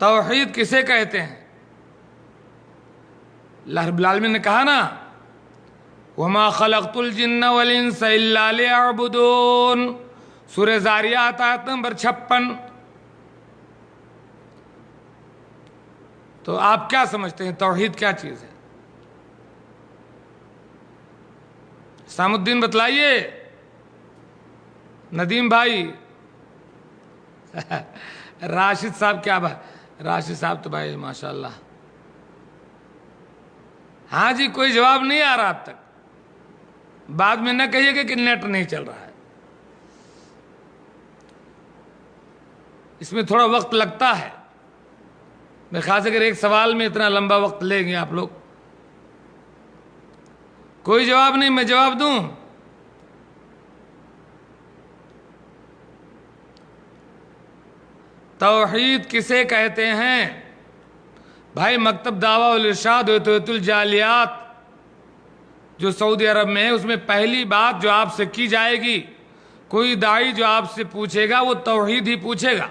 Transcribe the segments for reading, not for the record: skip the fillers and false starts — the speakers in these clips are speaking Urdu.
توحید کسے کہتے ہیں؟ اللہ رب العالمین نے کہا نا وَمَا خَلَقْتُ الْجِنَّ وَالْإِنسَ إِلَّا لِيَعْبُدُونَ، سورہ زاریات آیت نمبر 56۔ تو آپ کیا سمجھتے ہیں توحید کیا چیز ہے؟ سام الدین بتلائیے، ندیم بھائی، راشد صاحب کیا بھائی؟ راشد صاحب تو بھائی ماشاءاللہ۔ ہاں جی، کوئی جواب نہیں آ رہا اب تک، بعد میں نہ کہیے کہ نیٹ نہیں چل رہا ہے، اس میں تھوڑا وقت لگتا ہے۔ میں خاص اگر ایک سوال میں اتنا لمبا وقت لیں گے آپ لوگ، کوئی جواب نہیں، میں جواب دوں؟ توحید کسے کہتے ہیں؟ بھائی مکتب دعویٰ والارشاد وتوحید الجالیات جو سعودی عرب میں ہے، اس میں پہلی بات جو آپ سے کی جائے گی، کوئی داعی جو آپ سے پوچھے گا وہ توحید ہی پوچھے گا۔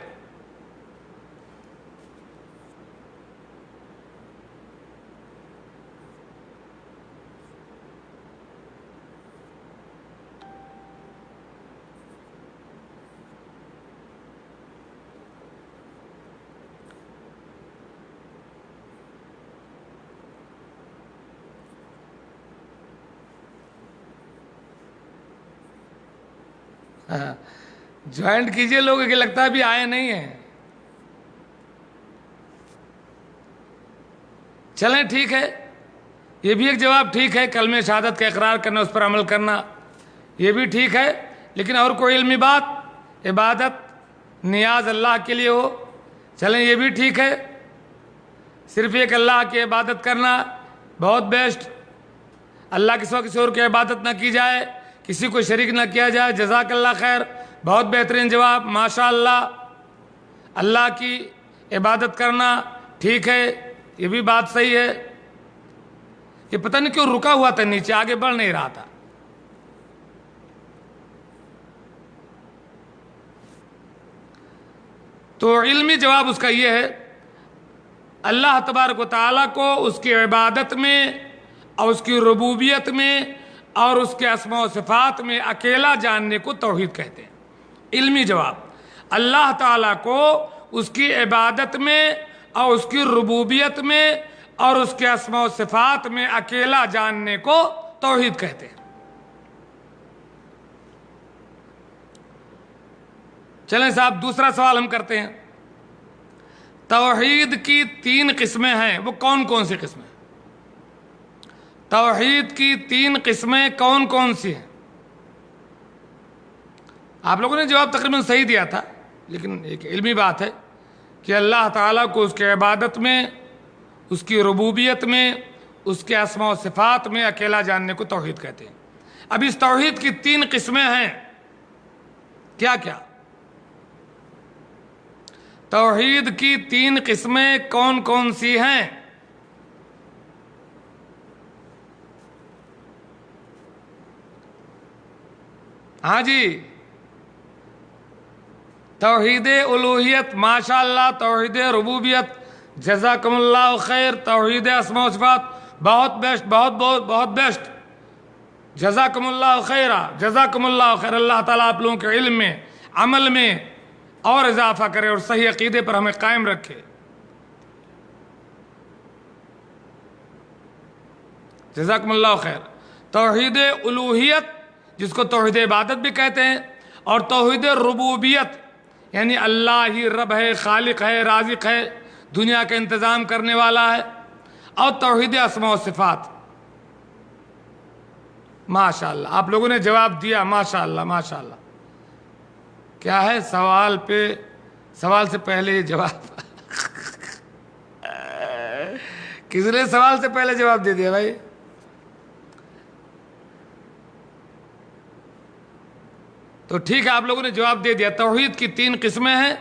جوائنٹ کیجئے لوگ کہ لگتا ہے ابھی آئے نہیں ہیں۔ چلیں ٹھیک ہے، یہ بھی ایک جواب ٹھیک ہے، کلمہ شہادت کا اقرار کرنا، اس پر عمل کرنا، یہ بھی ٹھیک ہے، لیکن اور کوئی علمی بات، عبادت نیاز اللہ کے لیے ہو، چلیں یہ بھی ٹھیک ہے، صرف ایک اللہ کی عبادت کرنا بہت بیسٹ، اللہ کے سوا کسی اور کی عبادت نہ کی جائے، کسی کو شریک نہ کیا جائے، جزاک اللہ خیر، بہت بہترین جواب، ماشاءاللہ۔ اللہ کی عبادت کرنا ٹھیک ہے، یہ بھی بات صحیح ہے۔ یہ پتہ نہیں کیوں رکا ہوا تھا نیچے، آگے بڑھ نہیں رہا تھا۔ تو علمی جواب اس کا یہ ہے، اللہ تبارک و تعالیٰ کو اس کی عبادت میں اور اس کی ربوبیت میں اور اس کے اسماء و صفات میں اکیلا جاننے کو توحید کہتے ہیں۔ علمی جواب، اللہ تعالیٰ کو اس کی عبادت میں اور اس کی ربوبیت میں اور اس کے اسماء و صفات میں اکیلا جاننے کو توحید کہتے ہیں۔ چلیں صاحب دوسرا سوال ہم کرتے ہیں، توحید کی 3 قسمیں ہیں، وہ کون کون سی قسمیں؟ توحید کی 3 قسمیں کون کون سی ہیں؟ آپ لوگوں نے جواب تقریباً صحیح دیا تھا، لیکن ایک علمی بات ہے کہ اللہ تعالیٰ کو اس کے عبادت میں، اس کی ربوبیت میں، اس کے اسماء و صفات میں اکیلا جاننے کو توحید کہتے ہیں۔ اب اس توحید کی 3 قسمیں ہیں، کیا کیا؟ توحید کی 3 قسمیں کون کون سی ہیں؟ ہاں جی، توحید الوہیت ماشاءاللہ، توحید ربوبیت جزاکم اللہ خیر، توحید اسماء و صفات بہت بیسٹ، بہت بہت بہت بیسٹ، جزاکم اللہ خیر، جزاکم اللہ خیر۔ اللہ تعالیٰ آپ لوگوں کے علم میں، عمل میں اور اضافہ کرے اور صحیح عقیدے پر ہمیں قائم رکھے، جزاکم اللہ خیر۔ توحید الوہیت جس کو توحید عبادت بھی کہتے ہیں، اور توحید ربوبیت یعنی اللہ ہی رب ہے، خالق ہے، رازق ہے، دنیا کا انتظام کرنے والا ہے، اور توحید اسماء و صفات۔ ماشاءاللہ آپ لوگوں نے جواب دیا، ماشاءاللہ ماشاءاللہ۔ کیا ہے سوال سے پہلے جواب؟ کس نے سوال سے پہلے جواب دے دیا بھائی؟ تو ٹھیک ہے، آپ لوگوں نے جواب دے دیا۔ توحید کی 3 قسمیں ہیں،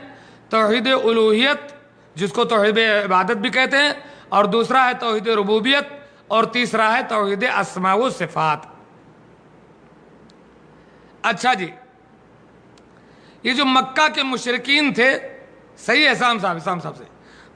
توحید الوہیت جس کو توحید عبادت بھی کہتے ہیں، اور دوسرا ہے توحید ربوبیت، اور تیسرا ہے توحید اسماء و صفات۔ اچھا جی، یہ جو مکہ کے مشرکین تھے، صحیح ہے اسام صاحب سے،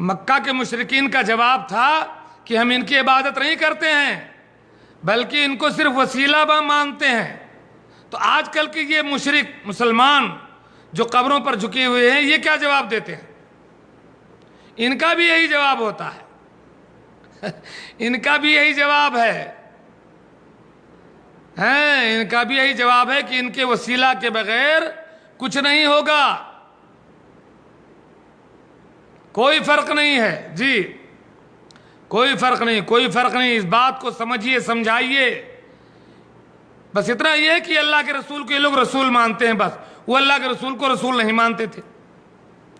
مکہ کے مشرکین کا جواب تھا کہ ہم ان کی عبادت نہیں کرتے ہیں بلکہ ان کو صرف وسیلہ مانتے ہیں۔ تو آج کل کے یہ مشرک مسلمان جو قبروں پر جھکے ہوئے ہیں، یہ کیا جواب دیتے ہیں؟ ان کا بھی یہی جواب ہوتا ہے ان کا بھی یہی جواب ہے، ان کا بھی یہی جواب ہے کہ ان کے وسیلہ کے بغیر کچھ نہیں ہوگا، کوئی فرق نہیں ہے۔ جی کوئی فرق نہیں، اس بات کو سمجھیے، سمجھائیے۔ بس اتنا یہ ہے کہ اللہ کے رسول کو یہ لوگ رسول مانتے ہیں، بس وہ اللہ کے رسول کو رسول نہیں مانتے تھے۔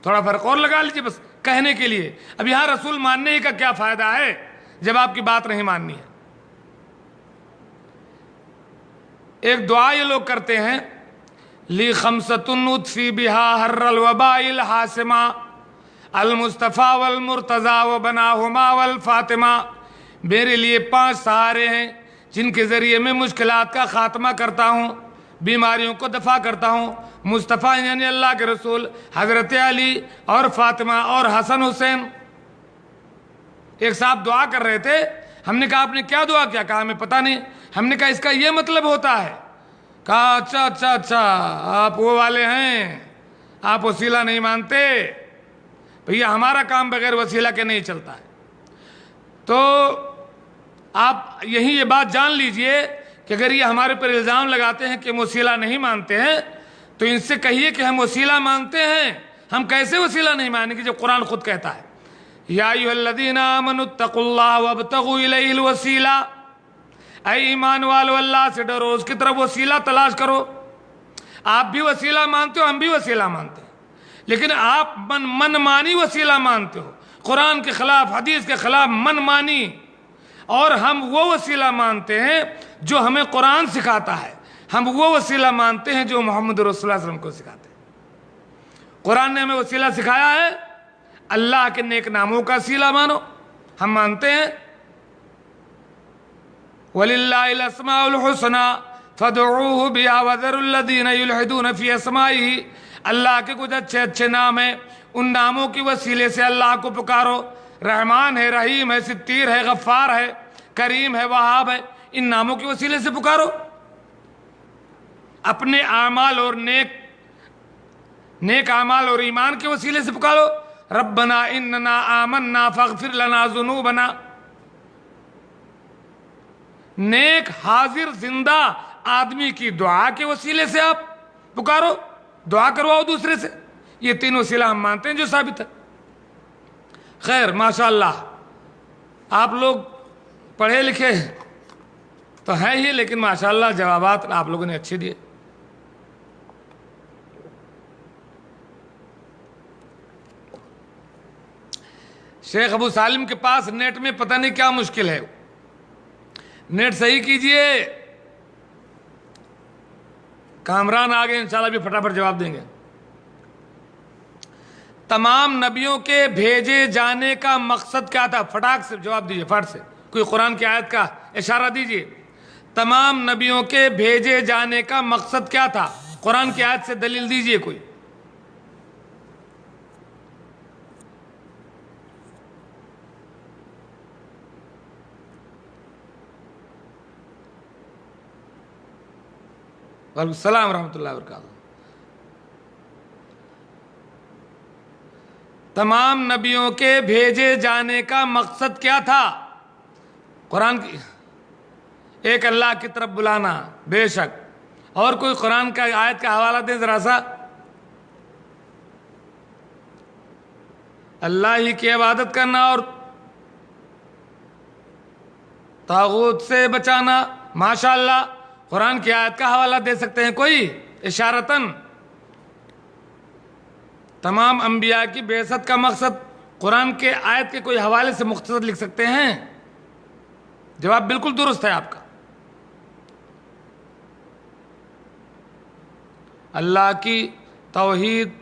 تھوڑا فرق اور لگا لیجیے بس کہنے کے لیے۔ اب یہاں رسول ماننے کا کیا فائدہ ہے جب آپ کی بات نہیں ماننی ہے؟ ایک دعا یہ لوگ کرتے ہیں، لی خمسۃ اطفی بہا حر الوباء الحاسمہ المصطفیٰ والمرتضیٰ وبناہما والفاطمہ۔ میرے لیے 5 سہارے ہیں جن کے ذریعے میں مشکلات کا خاتمہ کرتا ہوں، بیماریوں کو دفع کرتا ہوں۔ مصطفیٰ یعنی اللہ کے رسول، حضرت علی اور فاطمہ اور حسن حسین۔ ایک صاحب دعا کر رہے تھے، ہم نے کہا آپ نے کیا دعا کیا؟ کہا ہمیں پتہ نہیں۔ ہم نے کہا اس کا یہ مطلب ہوتا ہے؟ کہا اچھا آپ وہ والے ہیں، آپ وسیلہ نہیں مانتے۔ بھیا ہمارا کام بغیر وسیلہ کے نہیں چلتا ہے۔ تو آپ یہی یہ بات جان لیجئے کہ اگر یہ ہمارے پر الزام لگاتے ہیں کہ ہم وسیلہ نہیں مانتے ہیں تو ان سے کہیے کہ ہم وسیلہ مانتے ہیں۔ ہم کیسے وسیلہ نہیں مانیں گے جب قرآن خود کہتا ہے یا ایھا الذین آمنوا اتقوا اللہ وابتغوا الیہ الوسیلہ، اے ایمان والو اللہ سے ڈرو، اس کی طرف وسیلہ تلاش کرو۔ آپ بھی وسیلہ مانتے ہو، ہم بھی وسیلہ مانتے ہیں، لیکن آپ من مانی وسیلہ مانتے ہو، قرآن کے خلاف، حدیث کے خلاف من مانی، اور ہم وہ وسیلہ مانتے ہیں جو ہمیں قرآن سکھاتا ہے، ہم وہ وسیلہ مانتے ہیں جو محمد رسول اللہ صلی اللہ علیہ وسلم کو سکھاتے ہیں۔ قرآن نے ہمیں وسیلہ سکھایا ہے، اللہ کے نیک ناموں کا وسیلہ مانو، ہم مانتے ہیں۔ وَلِلَّهِ الْأَسْمَاءُ الْحُسْنَى فَادْعُوهُ بِهَا وَذَرُوا الَّذِينَ يُلْحِدُونَ فِي أَسْمَائِهِ۔ اللہ کے کچھ اچھے اچھے نام ہیں، ان ناموں کی وسیلے سے اللہ کو پکارو۔ رحمان ہے، رحیم ہے، ستیر ہے، غفار ہے، کریم ہے، وہاب ہے، ان ناموں کی وسیلے سے پکارو۔ اپنے اعمال اور نیک اعمال اور ایمان کے وسیلے سے پکارو، ربنا اننا آمنا فاغفر لنا ذنوبنا۔ نیک حاضر زندہ آدمی کی دعا کے وسیلے سے آپ پکارو، دعا کرواؤ دوسرے سے۔ یہ 3 وسیلہ ہم مانتے ہیں جو ثابت ہے۔ خیر ماشاءاللہ آپ لوگ پڑھے لکھے تو ہیں ہی، لیکن ماشاءاللہ جوابات آپ لوگوں نے اچھے دیے۔ شیخ ابو سالم کے پاس نیٹ میں پتہ نہیں کیا مشکل ہے، نیٹ صحیح کیجئے۔ کامران آگے انشاءاللہ بھی فٹافٹ جواب دیں گے۔ تمام نبیوں کے بھیجے جانے کا مقصد کیا تھا؟ فٹاک سے جواب دیجئے، فٹ سے، کوئی قرآن کی آیت کا اشارہ دیجئے۔ تمام نبیوں کے بھیجے جانے کا مقصد کیا تھا؟ قرآن کی آیت سے دلیل دیجئے کوئی۔ وعلیکم السلام ورحمۃ اللہ وبرکاتہ۔ تمام نبیوں کے بھیجے جانے کا مقصد کیا تھا؟ قرآن کی ایک اللہ کی طرف بلانا، بے شک۔ اور کوئی قرآن کا آیت کا حوالہ دیں ذرا سا۔ اللہ ہی کی عبادت کرنا اور طاغوت سے بچانا۔ ماشاءاللہ قرآن کی آیت کا حوالہ دے سکتے ہیں کوئی اشارتاً؟ تمام انبیاء کی بعثت کا مقصد قرآن کے آیت کے کوئی حوالے سے مختصر لکھ سکتے ہیں؟ جواب بالکل درست ہے آپ کا۔ اللہ کی توحید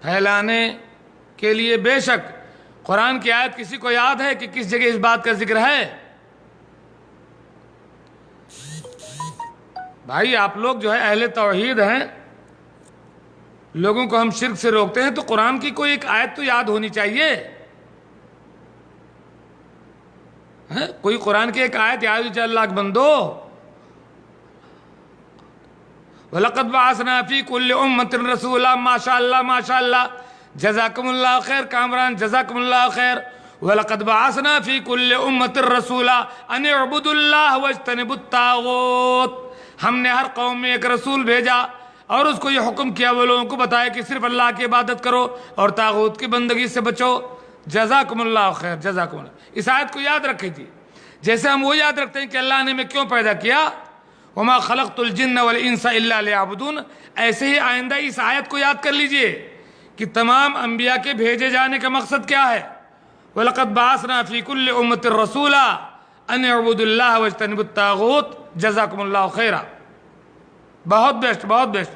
پھیلانے کے لیے بے شک قرآن کی آیت کسی کو یاد ہے کہ کس جگہ اس بات کا ذکر ہے؟ بھائی آپ لوگ جو ہے اہل توحید ہیں، لوگوں کو ہم شرک سے روکتے ہیں، تو قرآن کی کوئی ایک آیت تو یاد ہونی چاہیے۔ کوئی قرآن کی ایک آیت یاد ہو اللہ کے بندو. وَلَقَدْ بَعَثْنَا فِي كُلِّ أُمَّةٍ رَسُولًا. ماشاء اللہ ماشاء اللہ, جزاکم اللہ خیر کامران, جزاکم اللہ خیر. وَلَقَدْ بَعَثْنَا فِي كُلِّ أُمَّةٍ رَسُولًا أَنِ اعْبُدُوا اللَّهَ وَاجْتَنِبُوا الطَّاغُوتَ. ہم نے ہر قوم میں ایک رسول بھیجا اور اس کو یہ حکم کیا, وہ لوگوں کو بتایا کہ صرف اللہ کی عبادت کرو اور طاغوت کی بندگی سے بچو. جزاکم اللہ خیر, جزاکم اللہ. اس آیت کو یاد رکھیں جی, جیسے ہم وہ یاد رکھتے ہیں کہ اللہ نے ہمیں کیوں پیدا کیا, وما خلقت الجن والانس الا لیعبدون, ایسے ہی آئندہ اس آیت کو یاد کر لیجئے کہ تمام انبیاء کے بھیجے جانے کا مقصد کیا ہے. وَلَقَدْ بَعَثْنَا فِي كُلِّ أُمَّةٍ رَسُولًا أَنِ اعْبُدُوا اللَّهَ وَاجْتَنِبُوا الطَّاغُوتَ. جزاکم اللہ خیرا. بہت بیسٹ, بہت بیسٹ,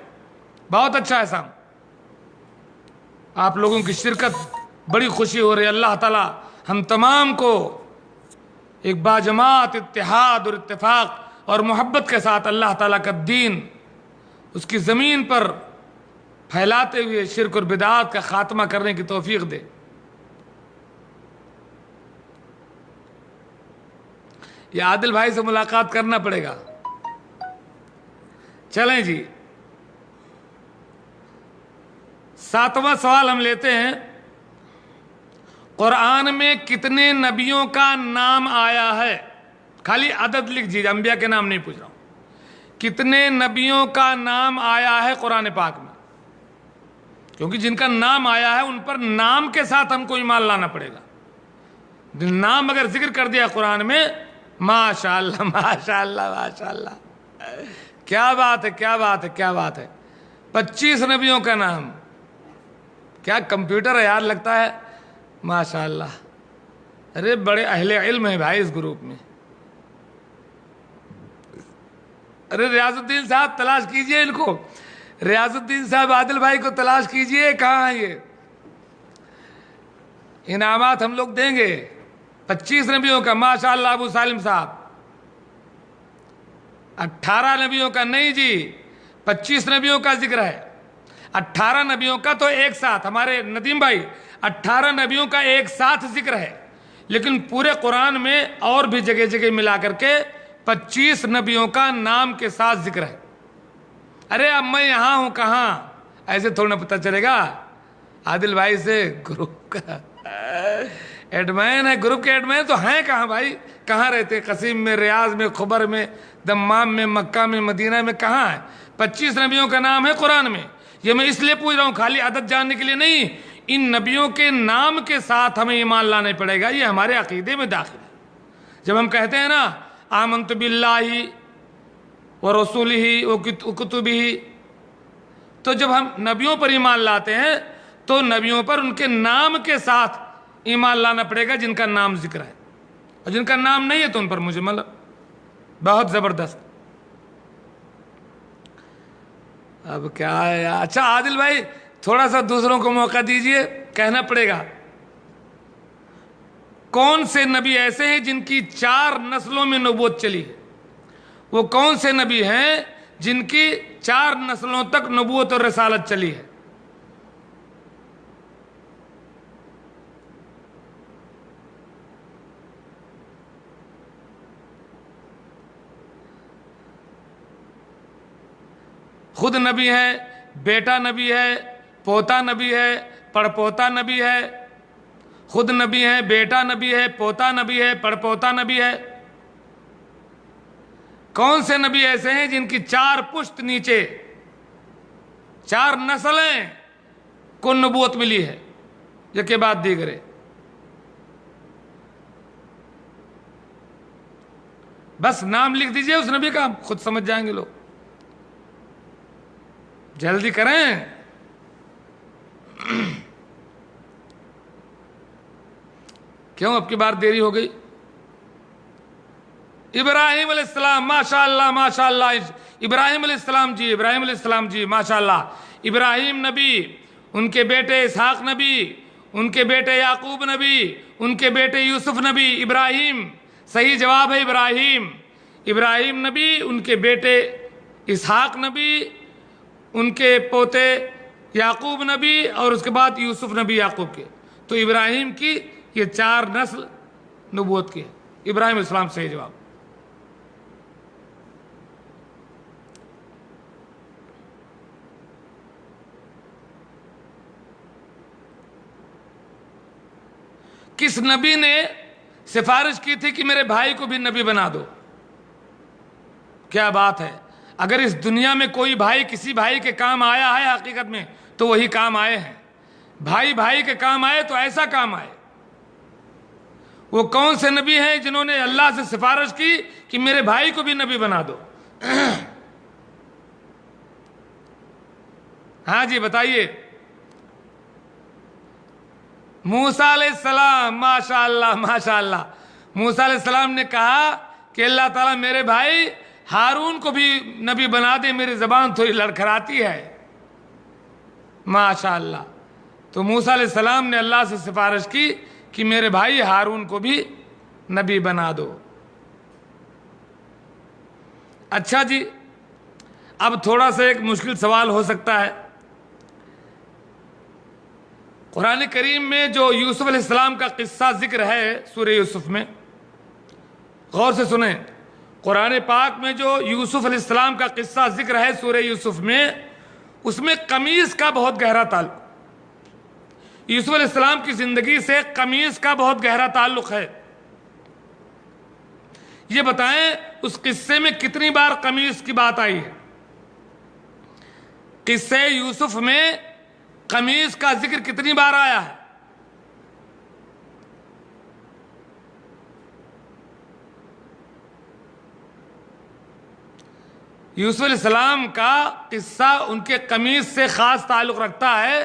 بہت اچھا ہے صاحب. آپ لوگوں کی شرکت بڑی خوشی ہو رہی ہے. اللہ تعالی ہم تمام کو ایک باجماعت اتحاد اور اتفاق اور محبت کے ساتھ اللہ تعالیٰ کا دین اس کی زمین پر پھیلاتے ہوئے شرک اور بدعات کا خاتمہ کرنے کی توفیق دے. یہ عادل بھائی سے ملاقات کرنا پڑے گا. چلیں جی, 7واں سوال ہم لیتے ہیں. قرآن میں کتنے نبیوں کا نام آیا ہے؟ خالی عدد لکھ دیجیے, انبیاء کے نام نہیں پوچھ رہا ہوں. کتنے نبیوں کا نام آیا ہے قرآن پاک میں؟ کیونکہ جن کا نام آیا ہے ان پر نام کے ساتھ ہم کو ایمان لانا پڑے گا. نام اگر ذکر کر دیا قرآن میں, ماشاء اللہ ماشاء اللہ ماشاء اللہ, کیا بات ہے کیا بات ہے کیا بات ہے. 25 نبیوں کا نام, کیا کمپیوٹر ہے یار لگتا ہے. ماشاء اللہ, ارے بڑے اہل علم ہیں بھائی اس گروپ میں. ارے ریاض الدین صاحب تلاش کیجئے ان کو, ریاض الدین صاحب عادل بھائی کو تلاش کیجئے, کہاں ہیں یہ. انعامات ہم لوگ دیں گے. 25 نبیوں کا ماشاء اللہ. ابو سالم صاحب 18 نبیوں کا نہیں جی, 25 نبیوں کا ذکر ہے. 18 نبیوں کا تو ایک ساتھ, ہمارے ندیم بھائی 18 نبیوں کا ایک ساتھ ذکر ہے, لیکن پورے قرآن میں اور بھی جگہ جگہ ملا کر کے 25 نبیوں کا نام کے ساتھ ذکر ہے. ارے اب میں یہاں ہوں کہاں, ایسے تھوڑا پتہ چلے گا. عادل بھائی سے گروپ کا ایڈمین ہے, گروپ کے ایڈمین تو ہیں کہاں بھائی, کہاں رہتے؟ قصیم میں, ریاض میں, خبر میں, دمام میں, مکہ میں, مدینہ میں, کہاں ہے؟ 25 نبیوں کا نام ہے قرآن میں. یہ میں اس لیے پوچھ رہا ہوں, خالی عدد جاننے کے لیے نہیں, ان نبیوں کے نام کے ساتھ ہمیں ایمان لانا پڑے گا. یہ ہمارے عقیدے میں داخل ہے. جب ہم کہتے ہیں نا آمنت باللہ ورسولہ وکتبہ, تو جب ہم نبیوں پر ایمان لاتے ہیں تو نبیوں پر ان کے نام کے ساتھ ایمان لانا پڑے گا جن کا نام ذکر ہے, اور جن کا نام نہیں ہے تو ان پر مجھے مطلب بہت زبردست. اب کیا ہے. اچھا عادل بھائی تھوڑا سا دوسروں کو موقع دیجئے, کہنا پڑے گا. کون سے نبی ایسے ہیں جن کی 4 نسلوں میں نبوت چلی ہے؟ وہ کون سے نبی ہیں جن کی 4 نسلوں تک نبوت اور رسالت چلی ہے؟ خود نبی ہے, بیٹا نبی ہے, پوتا نبی ہے, پڑپوتا نبی ہے. خود نبی ہے, بیٹا نبی ہے, پوتا نبی ہے, پڑپوتا نبی ہے. کون سے نبی ایسے ہیں جن کی 4 پشت نیچے 4 نسلیں کو نبوت ملی ہے, یہ کے بعد دیگرے؟ بس نام لکھ دیجئے اس نبی کا, خود سمجھ جائیں گے لوگ. جلدی کریں. کیوں اب کی بار دیری ہو گئی؟ ابراہیم علیہ السلام, ماشاء اللہ ماشاء اللہ. ابراہیم علیہ السلام جی, ابراہیم علیہ السلام جی, ماشاء اللہ. ابراہیم نبی, ان کے بیٹے اسحاق نبی, ان کے بیٹے یعقوب نبی, ان کے بیٹے یوسف نبی. ابراہیم صحیح جواب ہے, ابراہیم. ابراہیم نبی, ان کے بیٹے اسحاق نبی, ان کے پوتے یعقوب نبی, اور اس کے بعد یوسف نبی یعقوب کے. تو ابراہیم کی یہ 4 نسل نبوت کی ہے. ابراہیم علیہ السلام صحیح جواب. کس نبی نے سفارش کی تھی کہ میرے بھائی کو بھی نبی بنا دو؟ کیا بات ہے. اگر اس دنیا میں کوئی بھائی کسی بھائی کے کام آیا ہے حقیقت میں تو وہی کام آئے ہیں. بھائی بھائی کے کام آئے تو ایسا کام آئے. وہ کون سے نبی ہیں جنہوں نے اللہ سے سفارش کی کہ میرے بھائی کو بھی نبی بنا دو؟ ہاں جی بتائیے. موسیٰ علیہ السلام. ماشاء اللہ ماشاء اللہ. موسیٰ علیہ السلام نے کہا کہ اللہ تعالیٰ میرے بھائی ہارون کو بھی نبی بنا دے، میری زبان تھوڑی لڑکھڑاتی ہے. ماشاء اللہ. تو موسیٰ علیہ السلام نے اللہ سے سفارش کی کہ میرے بھائی ہارون کو بھی نبی بنا دو. اچھا جی، اب تھوڑا سا ایک مشکل سوال ہو سکتا ہے. قرآن کریم میں جو یوسف علیہ السلام کا قصہ ذکر ہے سورہ یوسف میں، غور سے سنیں. قرآن پاک میں جو یوسف علیہ السلام کا قصہ ذکر ہے سورہ یوسف میں، اس میں قمیص کا بہت گہرا تعلق، یوسف علیہ السلام کی زندگی سے قمیص کا بہت گہرا تعلق ہے. یہ بتائیں اس قصے میں کتنی بار قمیص کی بات آئی ہے؟ قصے یوسف میں قمیص کا ذکر کتنی بار آیا ہے؟ یوسف علیہ السلام کا قصہ ان کے قمیص سے خاص تعلق رکھتا ہے.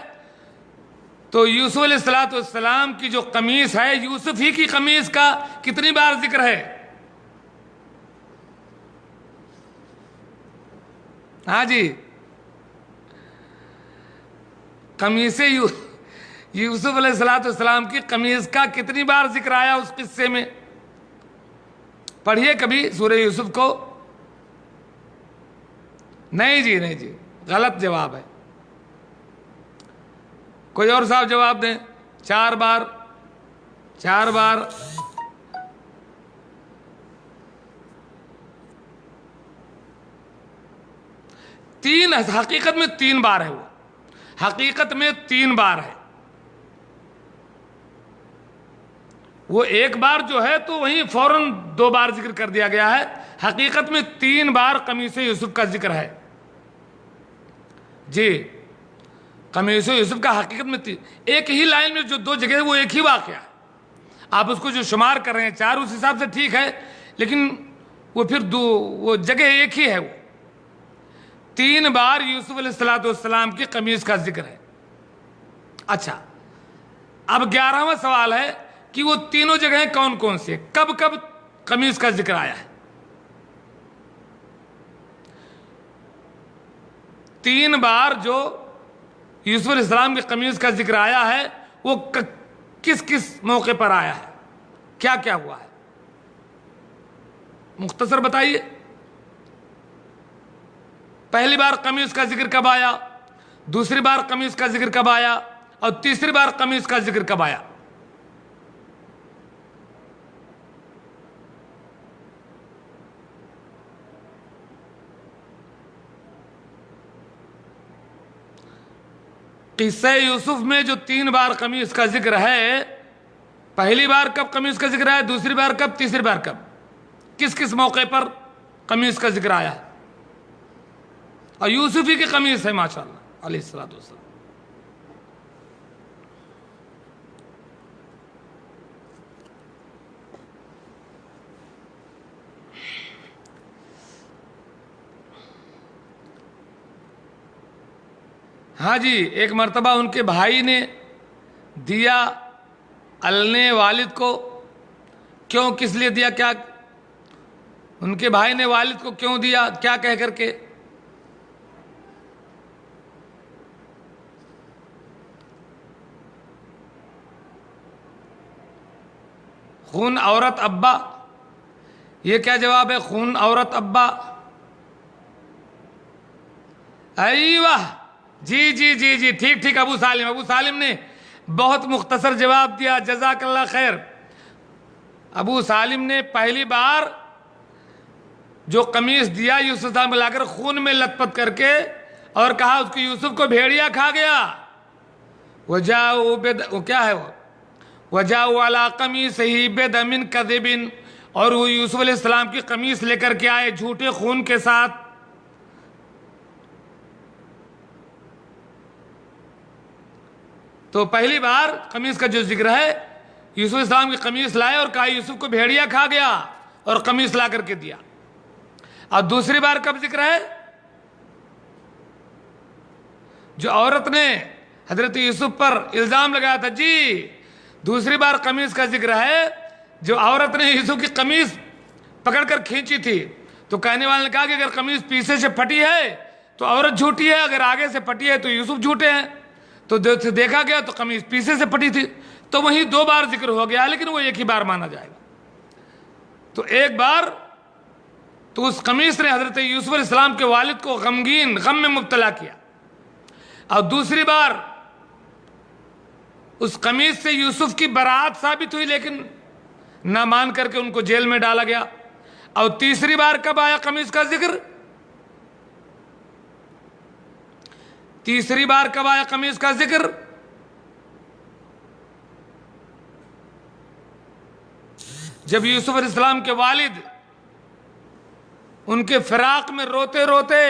تو یوسف علیہ السلام کی جو قمیص ہے، یوسف ہی کی قمیص کا کتنی بار ذکر ہے؟ ہاں جی. قمیص یوسف علیہ السلام کی قمیص کا کتنی بار ذکر آیا اس قصے میں؟ پڑھیے کبھی سورہ یوسف کو. نہیں جی نہیں جی، غلط جواب ہے. کوئی اور صاحب جواب دیں. 4 بار. 4 بار. تین. حقیقت میں 3 بار ہے. وہ حقیقت میں 3 بار ہے. وہ ایک بار جو ہے تو وہیں فوراً 2 بار ذکر کر دیا گیا ہے. حقیقت میں 3 بار قمیص یوسف کا ذکر ہے. جی، قمیص یوسف کا حقیقت میں ایک ہی لائن میں جو 2 جگہ ہے وہ ایک ہی واقعہ ہے. آپ اس کو جو شمار کر رہے ہیں 4 اس حساب سے ٹھیک ہے، لیکن وہ پھر وہ جگہ ایک ہی ہے. وہ 3 بار یوسف علیہ السلام کی قمیص کا ذکر ہے. اچھا، اب 11واں سوال ہے کہ وہ تینوں جگہیں کون کون سی ہیں، کب کب قمیص کا ذکر آیا ہے؟ 3 بار جو یوسف علیہ السلام کی قمیص کا ذکر آیا ہے وہ کس کس موقع پر آیا ہے؟ کیا کیا ہوا ہے؟ مختصر بتائیے. پہلی بار قمیص کا ذکر کب آیا؟ دوسری بار قمیص کا ذکر کب آیا؟ اور تیسری بار قمیص کا ذکر کب آیا؟ قصہ یوسف میں جو 3 بار قمیص کا ذکر ہے، پہلی بار کب قمیص کا ذکر ہے، دوسری بار کب، تیسری بار کب، کس کس موقع پر قمیص کا ذکر آیا ہے؟ اور یوسف ہی کی قمیص ہے ماشاءاللہ علیہ السلام. ہاں جی، ایک مرتبہ ان کے بھائی نے دیا النے والد کو. کیوں، کس لیے دیا؟ کیا ان کے بھائی نے والد کو کیوں دیا؟ کیا کہہ کر کے؟ خون عورت ابا. یہ کیا جواب ہے؟ خون عورت ابا. ایوہ، جی جی جی جی، ٹھیک ٹھیک. ابو سالم نے بہت مختصر جواب دیا، جزاک اللہ خیر. ابو سالم نے پہلی بار جو قمیص دیا یوسف علیہ السلام کو لا کر خون میں لت پت کر کے اور کہا اس کو یوسف کو بھیڑیا کھا گیا. وَجَاءُوا عَلَىٰ قَمِيصِهِ بِدَمٍ كَذِبٍ، اور وہ یوسف علیہ السلام کی قمیص لے کر کے آئے جھوٹے خون کے ساتھ. تو پہلی بار قمیص کا جو ذکر ہے یوسف علیہ السلام کی قمیص لائے اور کہا یوسف کو بھیڑیا کھا گیا اور قمیص لا کر کے دیا. اور دوسری بار کب ذکر ہے؟ جو عورت نے حضرت یوسف پر الزام لگایا تھا. جی دوسری بار قمیص کا ذکر ہے جو عورت نے یوسف کی قمیص پکڑ کر کھینچی تھی. تو کہنے والے نے کہا کہ اگر قمیص پیچھے سے پھٹی ہے تو عورت جھوٹی ہے، اگر آگے سے پھٹی ہے تو یوسف جھوٹے ہیں. تو دیکھا گیا تو قمیص پیچھے سے پھٹی تھی، تو وہیں دو بار ذکر ہو گیا، لیکن وہ ایک ہی بار مانا جائے گا. تو ایک بار تو اس قمیص نے حضرت یوسف علیہ السلام کے والد کو غم میں مبتلا کیا، اور دوسری بار اس قمیص سے یوسف کی برات ثابت ہوئی لیکن نہ مان کر کے ان کو جیل میں ڈالا گیا. اور تیسری بار کب آیا قمیص کا ذکر؟ تیسری بار کب آیا قمیص کا ذکر؟ جب یوسف علیہ السلام کے والد ان کے فراق میں روتے روتے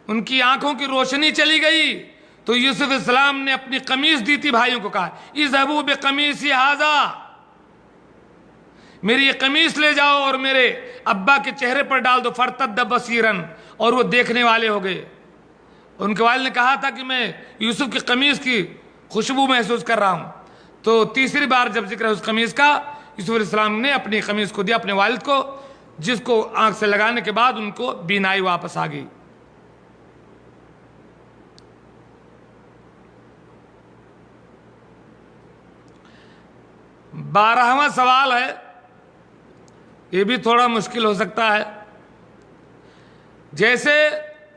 ان کی آنکھوں کی روشنی چلی گئی تو یوسف علیہ السلام نے اپنی قمیص دی تھی بھائیوں کو، کہا اذهبوا بقمیصی ھذا، میری یہ قمیص لے جاؤ اور میرے ابا کے چہرے پر ڈال دو. فرتد بصیرا، اور وہ دیکھنے والے ہو گئے. ان کے والد نے کہا تھا کہ میں یوسف کی قمیص کی خوشبو محسوس کر رہا ہوں. تو تیسری بار جب ذکر ہے اس قمیص کا، یوسف علیہ السلام نے اپنی قمیص کو دیا اپنے والد کو، جس کو آنکھ سے لگانے کے بعد ان کو بینائی واپس آ گئی. بارہواں سوال ہے، یہ بھی تھوڑا مشکل ہو سکتا ہے. جیسے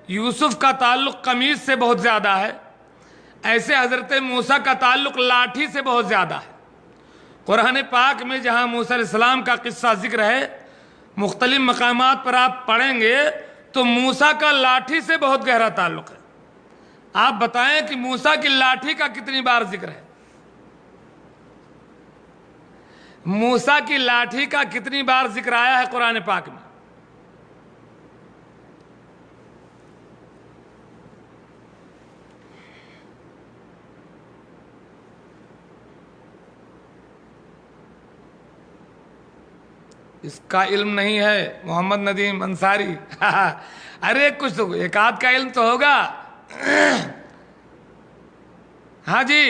یوسف کا تعلق قمیص سے بہت زیادہ ہے، ایسے حضرت موسیٰ کا تعلق لاٹھی سے بہت زیادہ ہے. قرآن پاک میں جہاں موسیٰ علیہ السلام کا قصہ ذکر ہے، مختلف مقامات پر آپ پڑھیں گے تو موسیٰ کا لاٹھی سے بہت گہرا تعلق ہے. آپ بتائیں کہ موسیٰ کی لاٹھی کا کتنی بار ذکر ہے؟ موسیٰ کی لاٹھی کا کتنی بار ذکر آیا ہے قرآن پاک میں؟ اس کا علم نہیں ہے محمد ندیم انصاری. ارے کچھ تو ایک آدھ کا علم تو ہوگا. ہاں جی،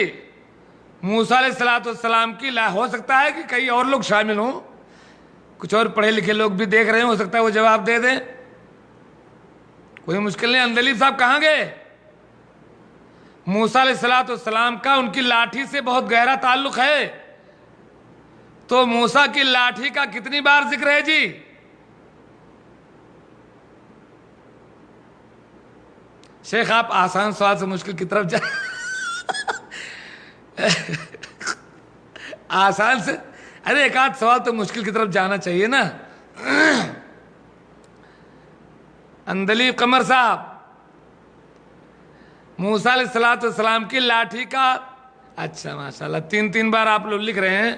موسیٰ علیہ السلام کی ہو سکتا ہے کہ کئی اور لوگ شامل ہوں، کچھ اور پڑھے لکھے لوگ بھی دیکھ رہے ہیں، ہو سکتا ہے وہ جواب دے دیں، کوئی مشکل نہیں. اندلیب صاحب کہاں گئے؟ موسیٰ علیہ السلام کا ان کی لاٹھی سے بہت گہرا تعلق ہے. تو موسیٰ کی لاٹھی کا کتنی بار ذکر ہے جی؟ شیخ آپ آسان سوال سے مشکل کی طرف جا آسان سے، ارے ایک آدھ سوال تو مشکل کی طرف جانا چاہیے نا. اندلیب قمر صاحب، موسیٰ علیہ السلام کی لاٹھی کا، اچھا ماشاءاللہ 3 بار آپ لوگ لکھ رہے ہیں،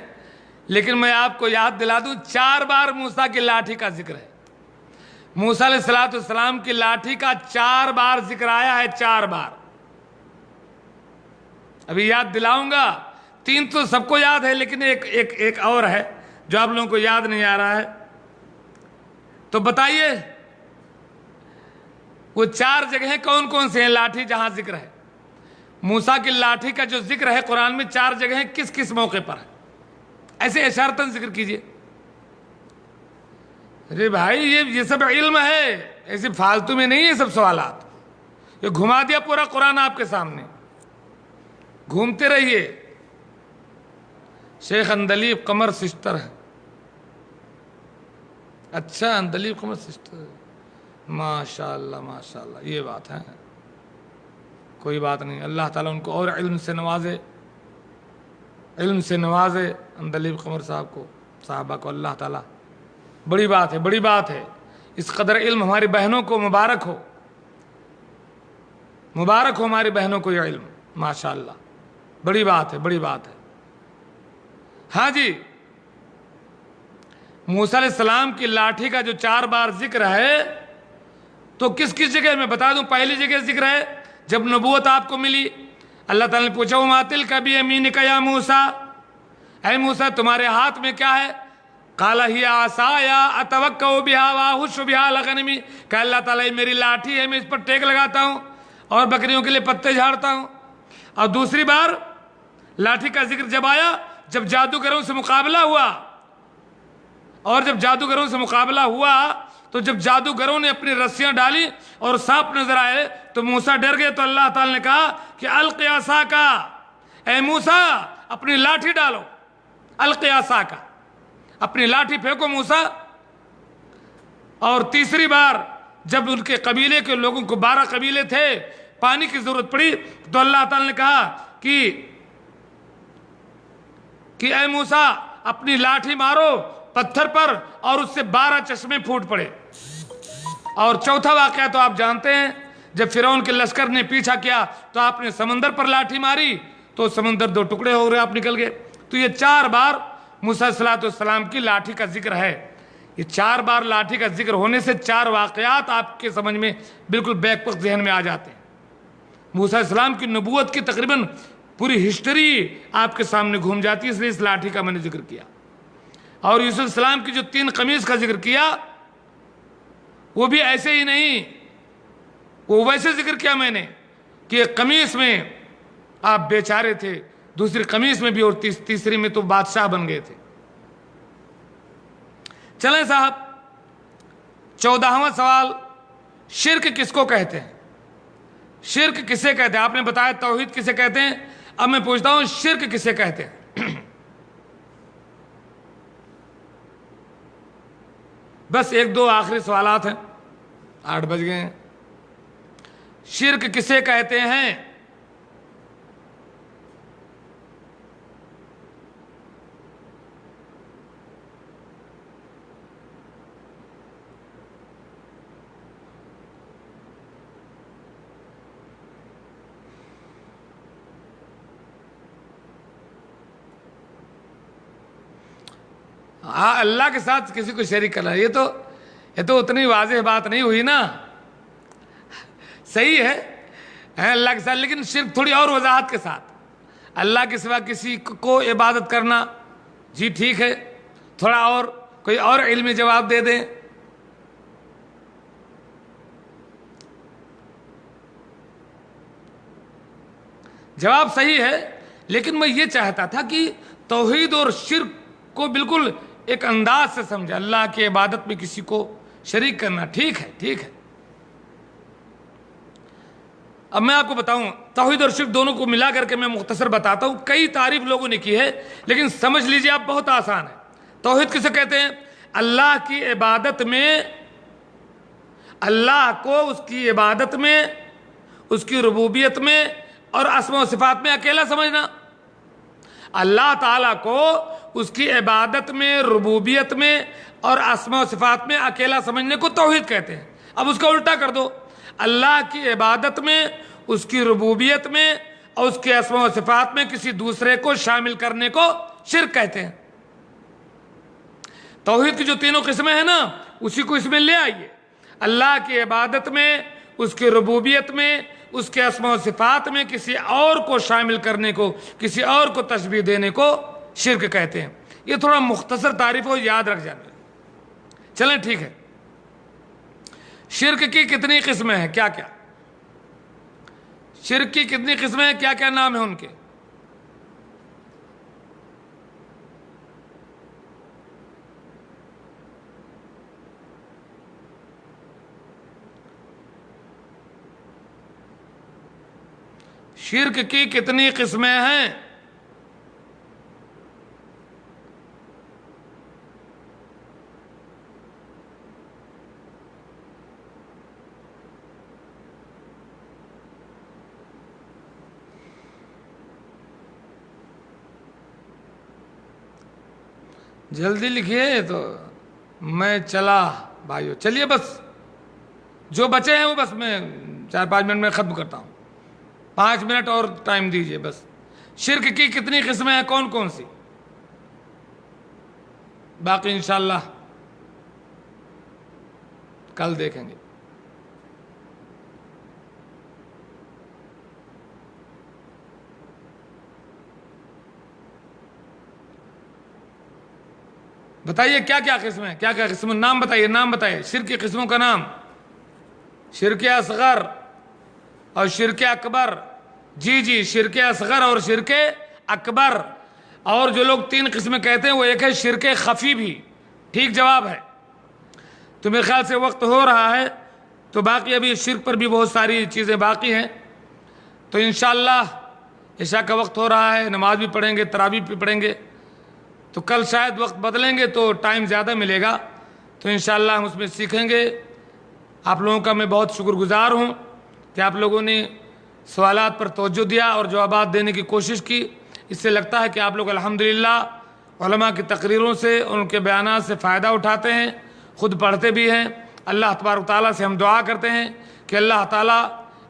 لیکن میں آپ کو یاد دلا دوں 4 بار موسیٰ کی لاٹھی کا ذکر ہے. موسیٰ علیہ السلام کی لاٹھی کا 4 بار ذکر آیا ہے، 4 بار. ابھی یاد دلاؤں گا. 3 تو سب کو یاد ہے، لیکن ایک اور ہے جو آپ لوگوں کو یاد نہیں آ رہا ہے. تو بتائیے وہ 4 جگہیں کون کون سے ہیں لاٹھی جہاں ذکر ہے؟ موسیٰ کی لاٹھی کا جو ذکر ہے قرآن میں 4 جگہیں کس کس موقع پر ہے؟ ایسے اشارتاً ذکر کیجئے. ارے بھائی یہ سب علم ہے، ایسے فالتو میں نہیں ہے سب سوالات. یہ گھما دیا پورا قرآن آپ کے سامنے، گھومتے رہیے. شیخ اندلیب قمر سسٹر ہے. اچھا اندلیب قمر سسٹر، ماشاءاللہ ماشاءاللہ، یہ بات ہے. کوئی بات نہیں، اللہ تعالیٰ ان کو اور علم سے نوازے، علم سے نوازے اندلیب قمر صاحب کو. صحابہ کو اللہ تعالیٰ، بڑی بات ہے، بڑی بات ہے، اس قدر علم ہماری بہنوں کو مبارک ہو، مبارک ہو ہماری بہنوں کو یہ علم، ماشاءاللہ، بڑی بات ہے، بڑی بات ہے۔ ہاں جی، موسیٰ علیہ السلام کی لاٹھی کا جو 4 بار ذکر ہے تو کس کس جگہ میں بتا دوں؟ پہلی جگہ ذکر ہے جب نبوت آپ کو ملی، اللہ تعالیٰ نے پوچھا وَمَا تِلْكَ بِيَمِينِكَ يَا موسیٰ، اے موسیٰ تمہارے ہاتھ میں کیا ہے؟ قَالَ هِيَ عَصَايَ أَتَوَكَّأُ بِهَا وَأَهُشُّ بِهَا عَلَىٰ غَنَمِي، کہ اللہ تعالیٰ یہ میری لاٹھی ہے، میں اس پر ٹیک لگاتا ہوں اور بکریوں کے لیے پتے جھاڑتا ہوں۔ اور دوسری بار لاٹھی کا ذکر جب آیا جب جادوگروں سے مقابلہ ہوا، اور جب جادوگروں سے مقابلہ ہوا تو جب جادوگروں نے اپنی رسیاں ڈالی اور سانپ نظر آئے تو موسیٰ ڈر گئے، تو اللہ تعالیٰ نے کہا کہ القِ عصاک، اے موسیٰ اپنی لاٹھی ڈالو، القِ عصاک، اپنی لاٹھی پھینکو موسیٰ۔ اور تیسری بار جب ان کے قبیلے کے لوگوں کو 12 قبیلے تھے، پانی کی ضرورت پڑی تو اللہ تعالیٰ نے کہا کہ اے موسیٰ اپنی لاٹھی مارو پتھر پر اور اس سے 12 چشمے پھوٹ پڑے۔ اور چوتھا واقعہ تو آپ جانتے ہیں، جب فرعون کے لشکر نے پیچھا کیا تو آپ نے سمندر پر لاٹھی ماری تو سمندر 2 ٹکڑے ہو گئے، آپ نکل گئے۔ تو یہ 4 بار موسیٰ علیہ السلام کی لاٹھی کا ذکر ہے۔ یہ 4 بار لاٹھی کا ذکر ہونے سے 4 واقعات آپ کے سمجھ میں بالکل بیک وقت ذہن میں آ جاتے ہیں۔ موسیٰ علیہ السلام کی نبوت کی تقریباً پوری ہسٹری آپ کے سامنے گھوم جاتی ہے، اس لیے اس لاٹھی کا میں نے ذکر کیا۔ اور یوسف علیہ السلام کی جو 3 قمیص کا ذکر کیا وہ بھی ایسے ہی نہیں، وہ ویسے ذکر کیا میں نے کہ ایک قمیص میں آپ بیچارے تھے، دوسری قمیص میں بھی، اور تیسری میں تو بادشاہ بن گئے تھے۔ چلیں صاحب، 14واں سوال، شرک کس کو کہتے ہیں؟ شرک کسے کہتے ہیں؟ آپ نے بتایا توحید کسے کہتے ہیں، اب میں پوچھتا ہوں شرک کسے کہتے ہیں؟ بس 1-2 آخری سوالات ہیں، 8 بج گئے ہیں۔ شرک کسے کہتے ہیں؟ اللہ کے ساتھ کسی کو شریک کرنا، یہ تو اتنی واضح بات نہیں ہوئی نا، صحیح ہے اللہ کے ساتھ، لیکن شرک تھوڑی اور وضاحت کے ساتھ، اللہ کے سوا کسی کو عبادت کرنا، جی ٹھیک ہے، تھوڑا اور کوئی اور علمی جواب دے دیں۔ جواب صحیح ہے، لیکن میں یہ چاہتا تھا کہ توحید اور شرک کو بالکل ایک انداز سے سمجھے، اللہ کی عبادت میں کسی کو شریک کرنا، ٹھیک ہے، ٹھیک ہے۔ اب میں آپ کو بتاؤں، توحید اور شرک دونوں کو ملا کر کے میں مختصر بتاتا ہوں، کئی تعریف لوگوں نے کی ہے لیکن سمجھ لیجئے آپ، بہت آسان ہے۔ توحید کسے کہتے ہیں؟ اللہ کی عبادت میں، اللہ کو اس کی عبادت میں، اس کی ربوبیت میں اور اسماء و صفات میں اکیلا سمجھنا، اللہ تعالیٰ کو اس کی عبادت میں، ربوبیت میں اور اسماء و صفات میں اکیلا سمجھنے کو توحید کہتے ہیں۔ اب اس کا الٹا کر دو، اللہ کی عبادت میں، اس کی ربوبیت میں اور اس کے اسماء و صفات میں کسی دوسرے کو شامل کرنے کو شرک کہتے ہیں۔ توحید کی جو 3 قسمیں ہیں نا، اسی کو اس میں لے آئیے، اللہ کی عبادت میں، اس کی ربوبیت میں، اس کے اسماء و صفات میں کسی اور کو شامل کرنے کو، کسی اور کو تشبیہ دینے کو شرک کہتے ہیں۔ یہ تھوڑا مختصر تعریف ہو، یاد رکھ جانا۔ چلیں ٹھیک ہے، شرک کی کتنی قسمیں ہیں، کیا کیا؟ شرک کی کتنی قسمیں ہیں، کیا کیا نام ہیں ان کے؟ شرک کی کتنی قسمیں ہیں؟ جلدی لکھیے تو میں چلا بھائیو. چلیے بس جو بچے ہیں وہ بس میں 4-5 منٹ میں ختم کرتا ہوں. 5 منٹ اور ٹائم دیجیے بس. شرک کی کتنی قسمیں ہیں, کون کون سی؟ باقی انشاءاللہ کل دیکھیں گے. بتائیے کیا کیا قسم ہے, کیا کیا قسم, نام بتائیے, نام بتائیے شرک کی قسموں کا نام. شرک اصغر اور شرک اکبر. جی شرک اصغر اور شرک اکبر. اور جو لوگ 3 قسمیں کہتے ہیں وہ ایک ہے شرک خفی بھی. ٹھیک جواب ہے. تو میرے خیال سے وقت ہو رہا ہے, تو باقی ابھی شرک پر بھی بہت ساری چیزیں باقی ہیں. تو انشاءاللہ عشاء کا وقت ہو رہا ہے, نماز بھی پڑھیں گے, تراویح بھی پڑھیں گے. تو کل شاید وقت بدلیں گے تو ٹائم زیادہ ملے گا, تو انشاءاللہ ہم اس میں سیکھیں گے. آپ لوگوں کا میں بہت شکر گزار ہوں کہ آپ لوگوں نے سوالات پر توجہ دیا اور جوابات دینے کی کوشش کی. اس سے لگتا ہے کہ آپ لوگ الحمدللہ علماء کی تقریروں سے, ان کے بیانات سے فائدہ اٹھاتے ہیں, خود پڑھتے بھی ہیں. اللہ تبارک و تعالیٰ سے ہم دعا کرتے ہیں کہ اللہ تعالیٰ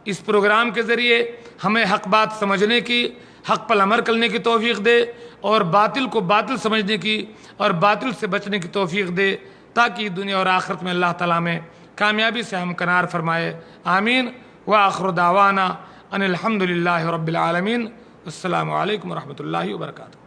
اس پروگرام کے ذریعے ہمیں حق بات سمجھنے کی, حق پر عمل کرنے کی توفیق دے, اور باطل کو باطل سمجھنے کی اور باطل سے بچنے کی توفیق دے, تاکہ دنیا اور آخرت میں اللہ تعالیٰ میں کامیابی سے ہم کنار فرمائے. آمین. وآخر دعوانا ان الحمدللہ رب العالمین. السلام علیکم ورحمۃ اللہ وبرکاتہ.